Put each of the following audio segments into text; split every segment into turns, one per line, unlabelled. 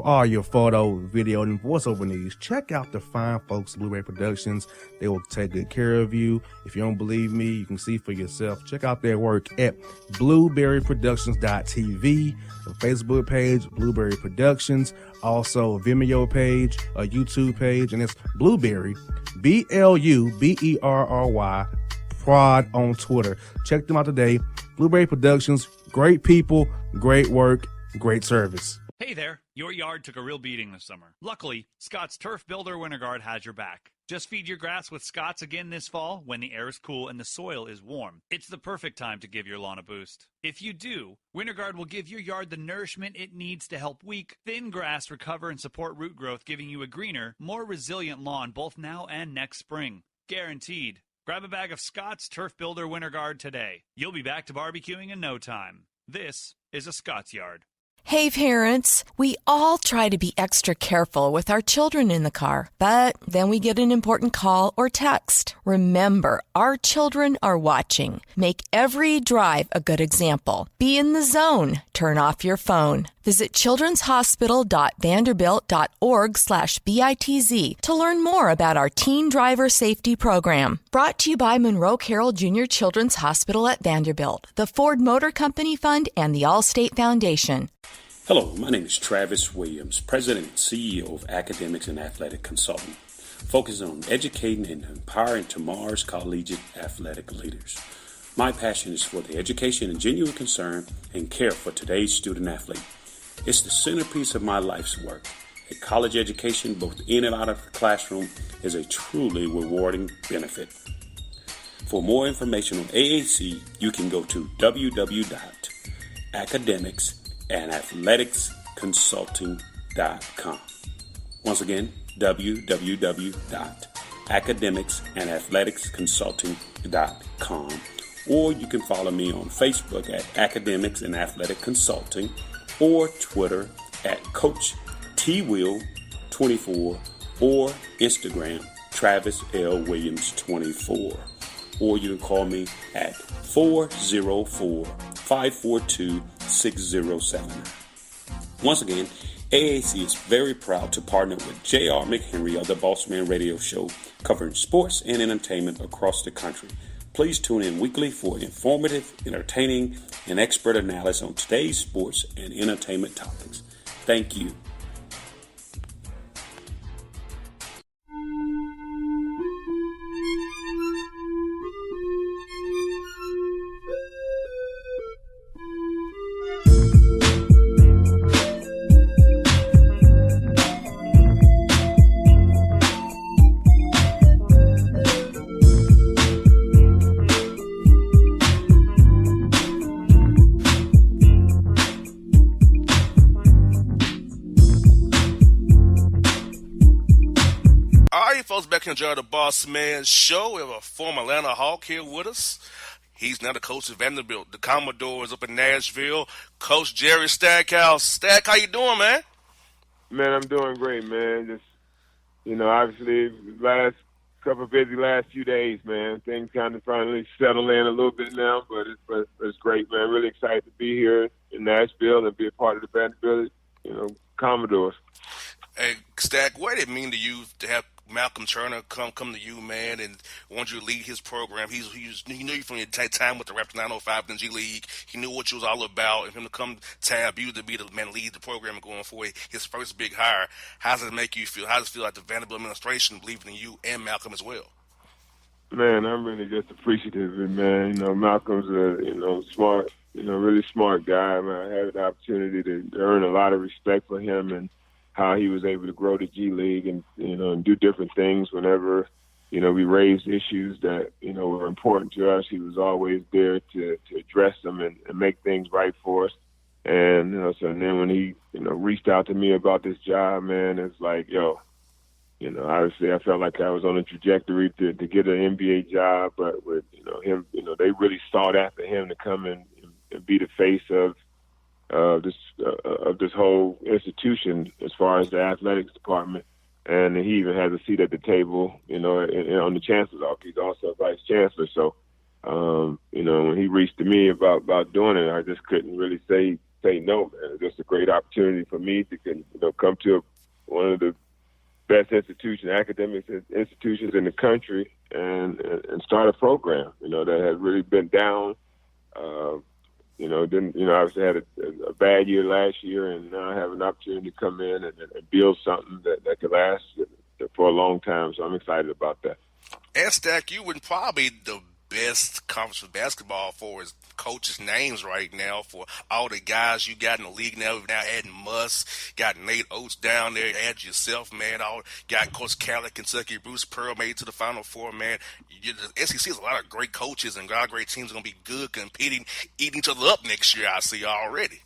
all your photo, video, and voiceover needs, check out the fine folks at Blueberry Productions. They will take good care of you. If you don't believe me, you can see for yourself. Check out their work at blueberryproductions.tv, the Facebook page, Blueberry Productions, also a Vimeo page, a YouTube page, and it's Blueberry, BLUBERRY, Prod on Twitter. Check them out today. Blueberry Productions, great people, great work, great service.
Hey there, your yard took a real beating this summer. Luckily, Scott's Turf Builder Winter Guard has your back. Just feed your grass with Scott's again this fall when the air is cool and the soil is warm. It's the perfect time to give your lawn a boost. If you do, Winter Guard will give your yard the nourishment it needs to help weak, thin grass recover and support root growth, giving you a greener, more resilient lawn both now and next spring. Guaranteed. Grab a bag of Scott's Turf Builder Winter Guard today. You'll be back to barbecuing in no time. This is a Scott's Yard.
Hey parents, we all try to be extra careful with our children in the car, but then we get an important call or text. Remember, our children are watching. Make every drive a good example. Be in the zone. Turn off your phone. Visit childrenshospital.vanderbilt.org/BITZ to learn more about our teen driver safety program. Brought to you by Monroe Carroll Jr. Children's Hospital at Vanderbilt, the Ford Motor Company Fund, and the Allstate Foundation.
Hello, my name is Travis Williams, President and CEO of Academics and Athletic Consulting, focusing on educating and empowering tomorrow's collegiate athletic leaders. My passion is for the education and genuine concern and care for today's student athlete. It's the centerpiece of my life's work. A college education, both in and out of the classroom, is a truly rewarding benefit. For more information on AAC, you can go to www.academicsandathleticsconsulting.com. Once again, www.academicsandathleticsconsulting.com. Or you can follow me on Facebook at Academics and Athletic Consulting, or Twitter at Coach TWill24, or Instagram Travis L. Williams 24. Or you can call me at 404-542-6079. Once again, AAC is very proud to partner with J.R. McHenry of the Bossman Radio Show, covering sports and entertainment across the country. Please tune in weekly for informative, entertaining, and expert analysis on today's sports and entertainment topics. Thank you.
Enjoy the Bossman Show. We have a former Atlanta Hawk here with us. He's now the coach of Vanderbilt. The Commodores up in Nashville. Coach Jerry Stackhouse. Stack, how you doing, man?
Man, I'm doing great, man. Just, obviously, last few days, man. Things kind of finally settle in a little bit now, but it's great, man. Really excited to be here in Nashville and be a part of the Vanderbilt, Commodores.
Hey, Stack, what did it mean to you to have Malcolm Turner come to you, man, and want you to lead his program? He knew you from your time with the Raptors 905 in the G League. He knew what you was all about, and him to come tab you to be the man lead the program going forward, his first big hire. How does it make you feel? How does it feel like the Vanderbilt administration believing in you and Malcolm as well?
Man, I'm really just appreciative of it, man. Malcolm's a smart, really smart guy. Man, I had the opportunity to earn a lot of respect for him and how he was able to grow the G League and, and do different things whenever, we raised issues that, were important to us. He was always there to address them and make things right for us. And, so then when he, reached out to me about this job, man, it's like, obviously I felt like I was on a trajectory to get an NBA job, but with, him, they really sought after him to come and be the face of this whole institution as far as the athletics department, and he even has a seat at the table, on the chancellor's office. He's also a vice chancellor. So, when he reached to me about doing it, I just couldn't really say say no, man. It's just a great opportunity for me to come to one of the best academic institutions in the country and start a program, that has really been down. Obviously had a bad year last year, and now I have an opportunity to come in and build something that could last for a long time. So I'm excited about that.
And Stack, you were probably the best conference for basketball for his coaches' names right now for all the guys you got in the league now. We've now adding Muss, got Nate Oates down there, add yourself, man. Got Coach Callett, Kentucky, Bruce Pearl made it to the Final Four, man. The SEC has a lot of great coaches and a lot of great teams are going to be good competing, eating each other up next year, I see already.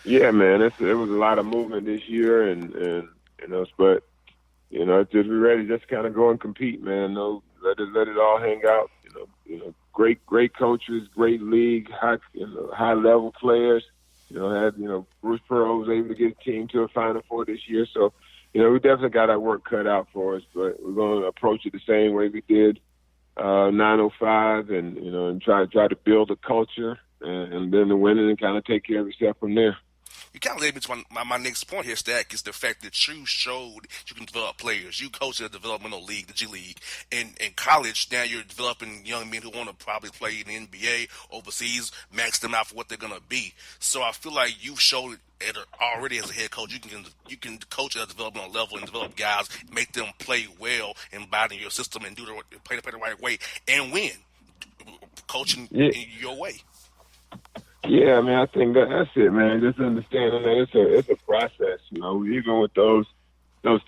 Yeah, man, it was a lot of movement this year, but just be ready, just kind of go and compete, man. Let it all hang out. Great coaches, great league, high level players. Bruce Pearl was able to get a team to a Final Four this year, so we definitely got our work cut out for us. But we're going to approach it the same way we did 905, and try to build a culture, and then to win it and kind of take care of yourself from there.
You kind of led me to my next point here, Stack, is the fact that you showed you can develop players. You coached in a developmental league, the G League. In college, now you're developing young men who want to probably play in the NBA, overseas, max them out for what they're going to be. So I feel like you've showed it already as a head coach. You can coach at a developmental level and develop guys, make them play well, embody in your system and play the right way and win. Coaching in your way.
Yeah, I mean, I think that's it, man. Just understanding that it's a process, Even with those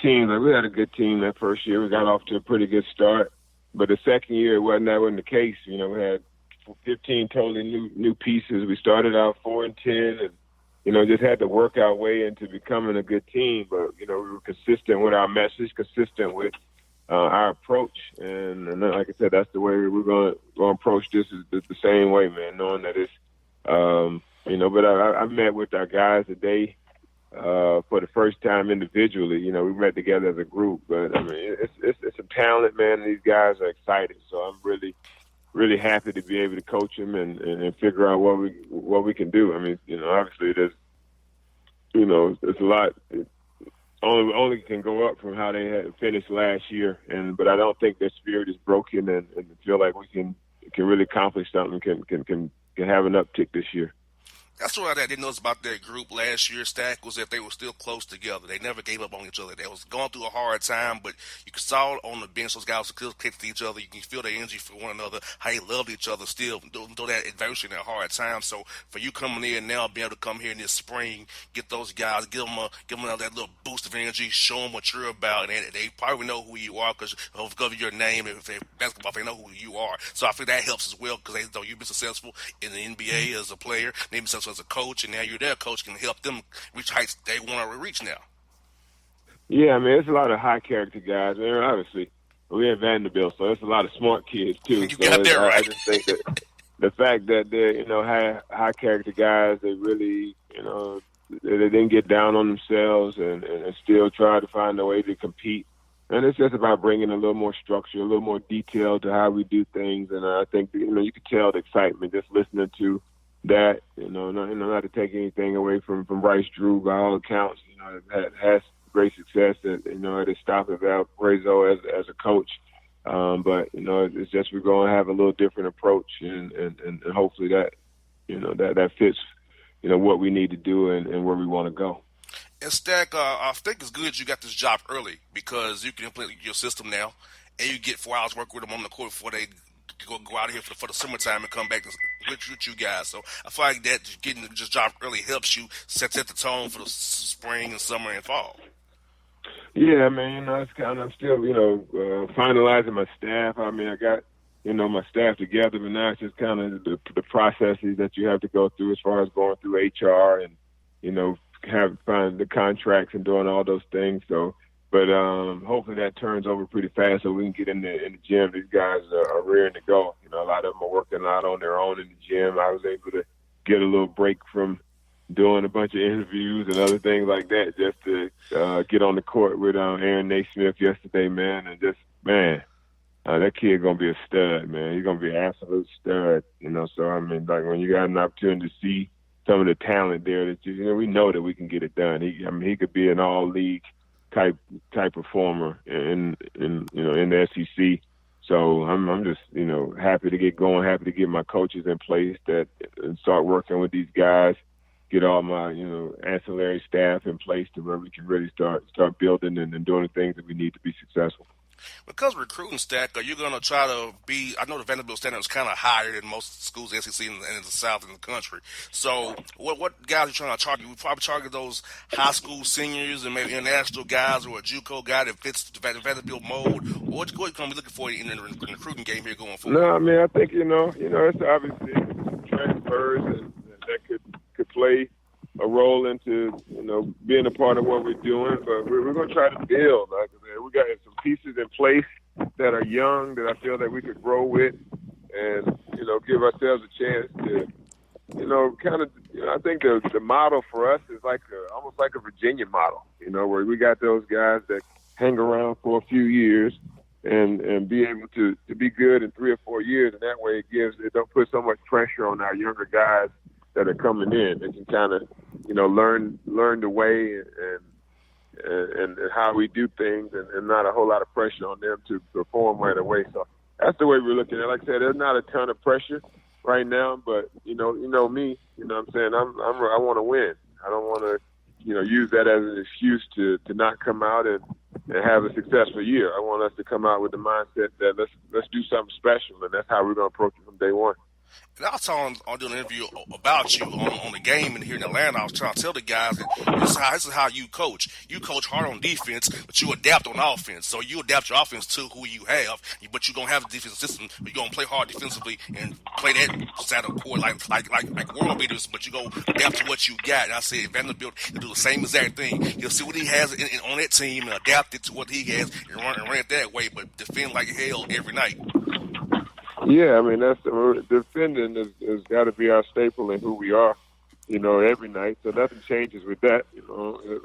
teams, like we had a good team that first year. We got off to a pretty good start, but the second year that wasn't the case. We had 15 totally new pieces. We started out 4-10, and just had to work our way into becoming a good team. But we were consistent with our message, consistent with our approach, and like I said, that's the way we're going to approach this is the same way, man. Knowing that it's but I met with our guys today for the first time individually. We met together as a group, but I mean, it's a talent, man. These guys are excited, so I'm really, really happy to be able to coach them and figure out what we can do. I mean, obviously there's a lot. It only can go up from how they had finished last year, but I don't think their spirit is broken, and feel like we can really accomplish something. Can have an uptick this year.
That's what I didn't notice about that group last year, Stack, was that they were still close together. They never gave up on each other. They was going through a hard time, but you saw on the bench those guys still clicked to each other. You can feel their energy for one another, how they loved each other still, though that adversity and that hard time. So for you coming in now, being able to come here in this spring, get those guys, give them that little boost of energy, show them what you're about, and they probably know who you are because of your name. If they're basketball, they know who you are. So I think that helps as well because though you've been successful in the NBA as a player, they've been successful as a coach, and now you're their coach, can help them reach heights they want to reach now.
Yeah, I mean, there's a lot of high character guys. Man, obviously, we're in Vanderbilt, so there's a lot of smart kids too.
You got that right.
I just think that the fact that they're high character guys, they really they didn't get down on themselves and still try to find a way to compete. And it's just about bringing a little more structure, a little more detail to how we do things. And I think you can tell the excitement just listening to that, not to take anything away from Bryce Drew, by all accounts, has great success at his stop at Valparaiso as a coach. But it's just we're going to have a little different approach, and hopefully that that fits what we need to do and where we want to go.
And Stack, I think it's good you got this job early because you can implement your system now, and you get 4 hours work with them on the court before they go out of here for the summertime and come back with you guys. So I feel like that getting this job early helps you set the tone for the spring and summer and fall.
Yeah, man, I'm still, finalizing my staff. I mean, I got, my staff together, but now it's just kind of the processes that you have to go through as far as going through HR and, find the contracts and doing all those things. So, but hopefully that turns over pretty fast so we can get in the gym. These guys are rearing to go. A lot of them are working out on their own in the gym. I was able to get a little break from doing a bunch of interviews and other things like that just to get on the court with Aaron Naismith yesterday, man. And just, man, that kid going to be a stud, man. He's going to be an absolute stud, So, I mean, like when you got an opportunity to see some of the talent there that we know that we can get it done. He could be an all-league type performer in the SEC. So I'm just happy to get going, happy to get my coaches in place and start working with these guys, get all my ancillary staff in place to where we can really start building and doing the things that we need to be successful.
Because recruiting, Stack, are you going to try to be – I know the Vanderbilt standard is kind of higher than most schools in the SEC and in the South in the country. So what guys are you trying to target? You probably target those high school seniors and maybe international guys or a JUCO guy that fits the Vanderbilt mold. What are you going to be looking for in the recruiting game here going forward?
No, I mean, I think, it's obviously transfers and that could play a role into, being a part of what we're doing. But we're going to try to build. Like I said, we got some pieces in place that are young that I feel that we could grow with and, give ourselves a chance to, I think the model for us is almost like a Virginia model, where we got those guys that hang around for a few years and be able to be good in 3 or 4 years. And that way it don't put so much pressure on our younger guys that are coming in. They can kind of, learn the way and how we do things and not a whole lot of pressure on them to perform right away. So that's the way we're looking at it. Like I said, there's not a ton of pressure right now, but me, what I'm saying, I want to win. I don't want to, use that as an excuse to not come out and have a successful year. I want us to come out with the mindset that let's do something special, and that's how we're going to approach it from day one.
And I was doing an interview about you on the game in here in Atlanta. I was trying to tell the guys that this is how you coach. You coach hard on defense, but you adapt on offense. So you adapt your offense to who you have, but you're going to have a defensive system. But you're going to play hard defensively and play that side of the court like world beaters, but you're going to adapt to what you got. And I said Vanderbilt will do the same exact thing. He'll see what he has on that team and adapt it to what he has and run it that way, but defend like hell every night.
Yeah, I mean, defending has got to be our staple in who we are, every night. So nothing changes with that,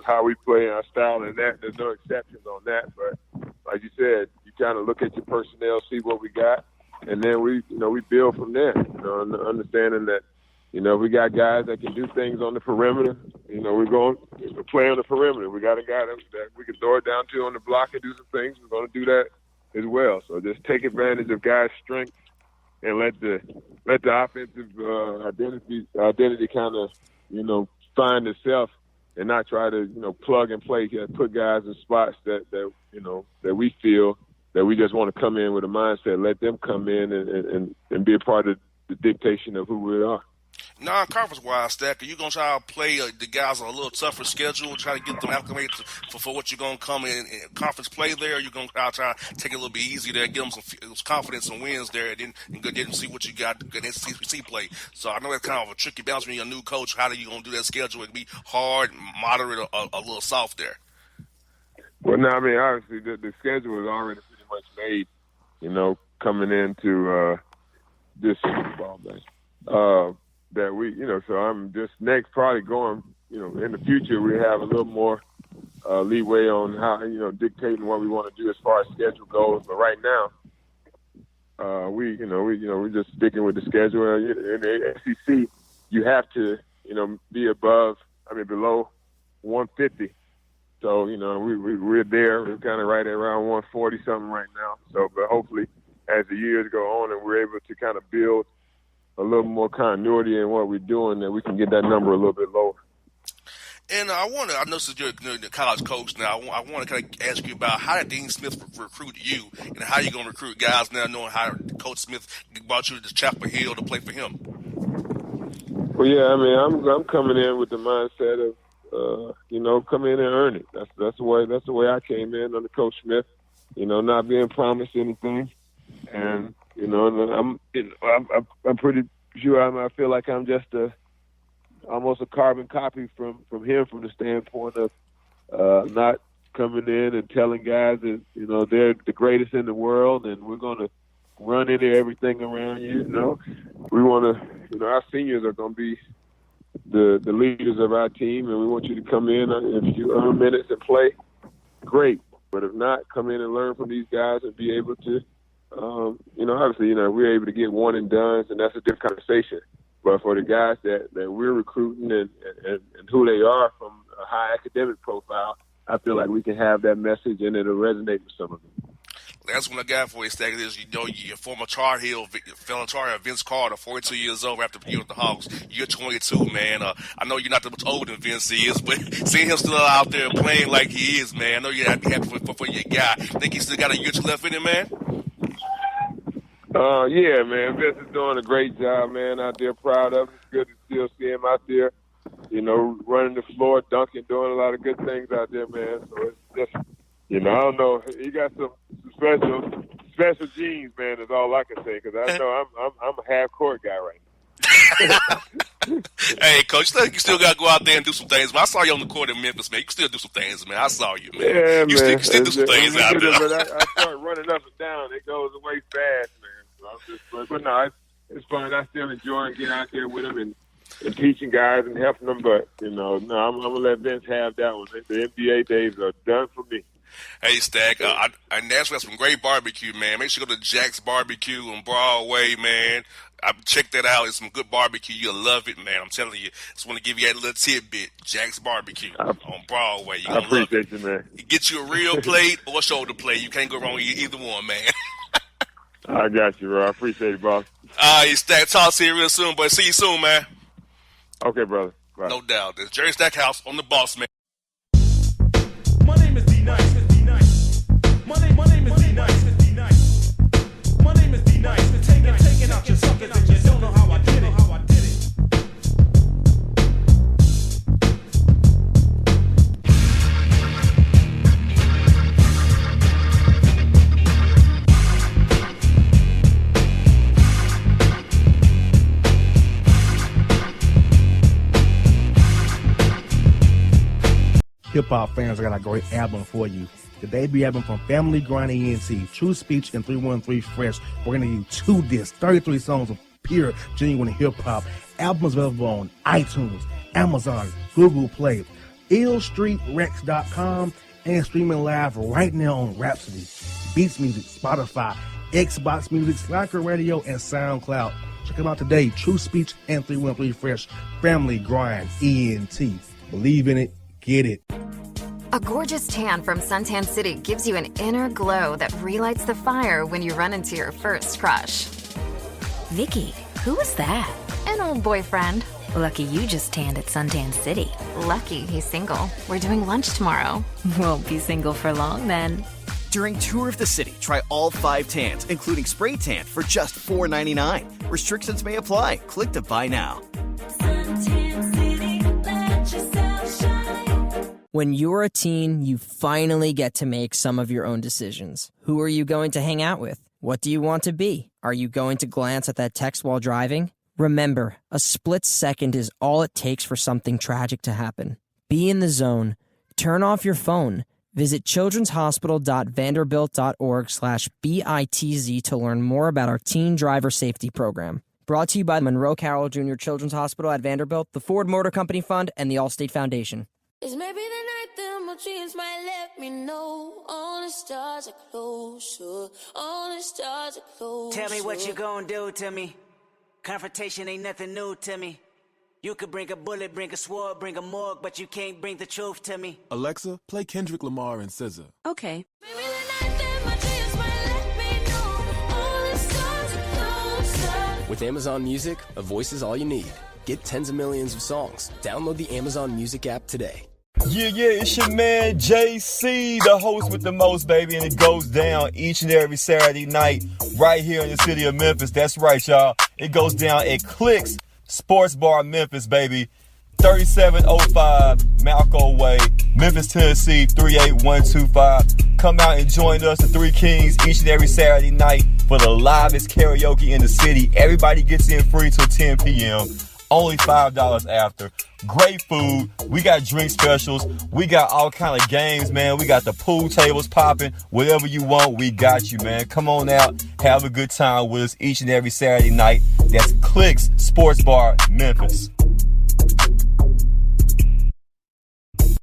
how we play, our style and that. There's no exceptions on that. But like you said, you kind of look at your personnel, see what we got, and then we build from there, understanding that, we got guys that can do things on the perimeter. We're going to play on the perimeter. We got a guy that we can throw it down to on the block and do some things. We're going to do that as well. So just take advantage of guys' strengths and let the offensive identity kind of find itself and not try to plug and play. Put guys in spots that we feel that we just want to come in with a mindset. Let them come in and be a part of the dictation of who we are.
Non-conference wise, Stack, are you going to try to play the guys on a little tougher schedule, try to get them acclimated for what you're going to come in conference play there? Or are you going to try to take it a little bit easier there, get them some confidence and wins there, and then see what you got in SEC play? So I know that's kind of a tricky balance when you're a new coach. How are you going to do that schedule? It can be hard, moderate, or a little soft there.
Well, no, I mean, obviously the schedule is already pretty much made, coming into this Super Bowl day. That we, so I'm just next probably going, in the future we have a little more leeway on how, dictating what we want to do as far as schedule goes. But right now, we're just sticking with the schedule. In the SEC, you have to, be below 150. So, we're there. We're kind of right at around 140 something right now. So, but hopefully as the years go on and we're able to kind of build a little more continuity in what we're doing, that we can get that number a little bit lower.
And I know since you're the college coach now, I want to kind of ask you about how did Dean Smith recruit you, and how you're going to recruit guys now, knowing how Coach Smith brought you to Chapel Hill to play for him.
Well, yeah, I mean, I'm coming in with the mindset of, come in and earn it. That's the way I came in under Coach Smith. Not being promised anything, and I'm pretty sure I feel like I'm just almost a carbon copy from him, from the standpoint of not coming in and telling guys that they're the greatest in the world and we're going to run into everything around you. We want to, our seniors are going to be the leaders of our team, and we want you to come in. If you earn minutes and play, great. But if not, come in and learn from these guys and be able to. Obviously, we're able to get one and done, and that's a different conversation. But for the guys that we're recruiting and who they are from a high academic profile, I feel like we can have that message and it'll resonate with some of them.
That's what I got for you, Stack. Is your former Tar Heel, felon Tar Heel, Vince Carter, 42 years old after being with the Hawks. You're 22, man. I know you're not that much older than Vince is, but seeing him still out there playing like he is, man, I know you're happy for your guy. Think he still got a year left in him, man?
Yeah, man. Vince is doing a great job, man, out there. Proud of him. It's good to still see him out there, running the floor, dunking, doing a lot of good things out there, man. So it's just, I don't know. He got some special genes, man, is all I can say, because I know I'm a half-court guy right now.
Hey, Coach, you still got to go out there and do some things. Man, I saw you on the court in Memphis, man. You can still do some things, man. I saw you, man.
Yeah,
you
man.
Still do some things out there.
But I start running up and down. It goes away fast, man. So but no, it's fun. I still enjoy getting out there with him and teaching guys and helping them. But, I'm going to let Vince have that one. The NBA days are done for me.
Hey, Stack, Nashville has some great barbecue, man. Make sure you go to Jack's Barbecue on Broadway, man. Check that out. It's some good barbecue. You'll love it, man. I'm telling you. Just want to give you that little tidbit. Jack's Barbecue on Broadway.
I appreciate you, man.
Get you a real plate or a shoulder plate. You can't go wrong with either one, man.
I got you, bro. I appreciate it, boss.
All right, Stack. Talk to you real soon, but see you soon, man.
Okay, brother. Bye.
No doubt. There's Jerry Stackhouse on the Bossman.
My name is D-Nice. My name is D-Nice. My name is D-Nice. Taking out your suckers and you don't know how I did it.
Hip-hop fans, I got a great album for you. The debut album from Family Grind ENT, True Speech and 313 Fresh. We're going to give you 2 discs, 33 songs of pure, genuine hip-hop. Albums available on iTunes, Amazon, Google Play, illstreetrex.com, and streaming live right now on Rhapsody, Beats Music, Spotify, Xbox Music, Slacker Radio, and SoundCloud. Check them out today, True Speech and 313 Fresh, Family Grind ENT. Believe in it, get it.
A gorgeous tan from Suntan City gives you an inner glow that relights the fire when you run into your first crush.
Vicky, who was that?
An old boyfriend.
Lucky you just tanned at Suntan City.
Lucky he's single. We're doing lunch tomorrow.
Won't be single for long then.
During Tour of the City, try all 5 tans, including spray tan, for just $4.99. Restrictions may apply. Click to buy now.
Suntan City, let yourself shine.
When you're a teen, you finally get to make some of your own decisions. Who are you going to hang out with? What do you want to be? Are you going to glance at that text while driving? Remember, a split second is all it takes for something tragic to happen. Be in the zone. Turn off your phone. Visit childrenshospital.vanderbilt.org/BITZ to learn more about our teen driver safety program. Brought to you by Monroe Carroll Jr. Children's Hospital at Vanderbilt, the Ford Motor Company Fund, and the Allstate Foundation.
It's maybe the night that my dreams might let me know. All the stars are closer. All the stars are closer.
Tell me what you gonna do to me. Confrontation ain't nothing new to me. You could bring a bullet, bring a sword, bring a morgue, but you can't bring the truth to me.
Alexa, play Kendrick Lamar and SZA.
Okay.
Maybe the night that my dreams might let me know. All the stars are closer.
With Amazon Music, a voice is all you need. Get tens of millions of songs. Download the Amazon Music app today.
Yeah, it's your man JC, the host with the most, baby, and it goes down each and every Saturday night right here in the city of Memphis. That's right, y'all. It goes down at Clicks Sports Bar Memphis, baby. 3705 Malco Way, Memphis, Tennessee, 38125. Come out and join us, the Three Kings, each and every Saturday night for the livest karaoke in the city. Everybody gets in free till 10 p.m. Only $5 after. Great food. We got drink specials. We got all kind of games, man. We got the pool tables popping. Whatever you want, we got you, man. Come on out. Have a good time with us each and every Saturday night. That's Clicks Sports Bar, Memphis.